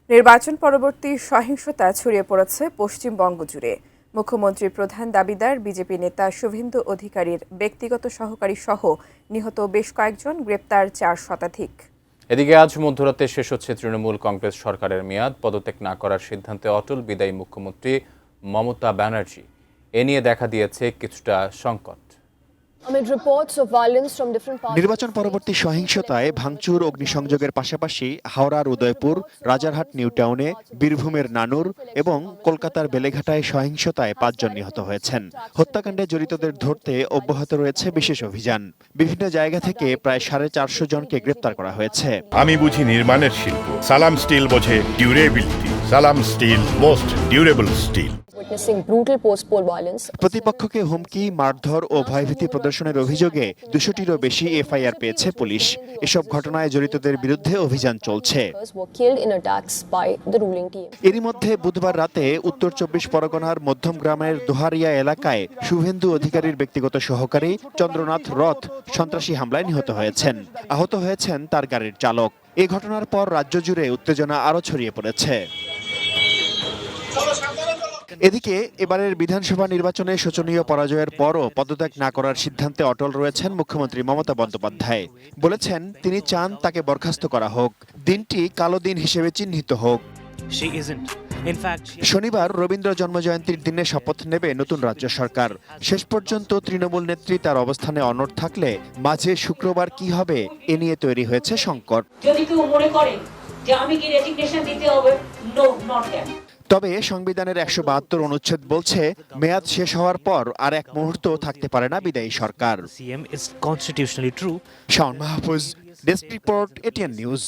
নির্বাচন পরবর্তী সহিংসতা ছড়িয়ে পড়েছে পশ্চিমবঙ্গ জুড়ে। মুখ্যমন্ত্রীর প্রধান দাবিদার বিজেপি নেতা শুভেন্দু অধিকারীর ব্যক্তিগত সহকারী সহ নিহত বেশ কয়েকজন, গ্রেপ্তার 4 শতাধিক। এদিকে আজ মধ্যরাতে শেষ হচ্ছে তৃণমূল কংগ্রেস সরকারের মেয়াদ পদত্যাগ না করার সিদ্ধান্তে অটল বিদায়ী মুখ্যমন্ত্রী মমতা ব্যানার্জি। এ নিয়ে দেখা দিয়েছে কিছুটা সংকট। নির্বাচন পরবর্তী সহিংসতায় ভাঙচুর, অগ্নিসংযোগের পাশাপাশি হাওড়ার উদয়পুর, রাজারহাট নিউ টাউনে, বীরভূমের নানুর এবং কলকাতার বেলেঘাটায় সহিংসতায় 5 জন নিহত হয়েছেন। হত্যাকাণ্ডে জড়িতদের ধরতে অব্যাহত রয়েছে বিশেষ অভিযান। বিভিন্ন জায়গা থেকে প্রায় 450 জনকে গ্রেপ্তার করা হয়েছে। আমি বুঝি নির্মাণের শিল্প, সালাম স্টিল বোঝে ডিউরেবিলিটি। সালাম স্টিল, মোস্ট ডিউরেবল স্টিল। প্রতিপক্ষকে হুমকি, মারধর ও ভয়ভীতি প্রদর্শনের অভিযোগে 200টিরও বেশি এফআইআর পেয়েছে পুলিশ। এসব ঘটনায় জড়িতদের বিরুদ্ধে অভিযান চলছে। এরই মধ্যে বুধবার রাতে উত্তর 24 পরগনার মধ্যমগ্রামের দোহারিয়া এলাকায় শুভেন্দু অধিকারীর ব্যক্তিগত সহকারী চন্দ্রনাথ রথ সন্ত্রাসী হামলায় নিহত হয়েছেন। আহত হয়েছেন তার গাড়ির চালক। এ ঘটনার পর রাজ্য জুড়ে উত্তেজনা আরও ছড়িয়ে পড়েছে। এদিকে এবারের বিধানসভা নির্বাচনে শোচনীয় পরাজয়ের পরও পদত্যাগ না করার সিদ্ধান্তে অটল রয়েছেন মুখ্যমন্ত্রী মমতা বন্দ্যোপাধ্যায়। বলেছেন, তিনি চান তাকে বরখাস্ত করা হোক, দিনটি কালো দিন হিসেবে চিহ্নিত হোক। শনিবার রবীন্দ্র জন্মজয়ন্তীর দিনে শপথ নেবে নতুন রাজ্য সরকার। শেষ পর্যন্ত তৃণমূল নেত্রী তার অবস্থানে অনড় থাকলে মাঝে শুক্রবার কি হবে এ নিয়ে তৈরি হয়েছে সংকট। যদি কেউ মনে করে যে আমি কি রেজিগনেশন দিতে হবে, নো, নট দ্যাট। তবে সংবিধানের 172 অনুচ্ছেদ বলছে, মেয়াদ শেষ হওয়ার পর আর এক মুহূর্ত থাকতে পারে না বিদায়ী সরকার। Shaon Mahfuz, desk report, ATN news.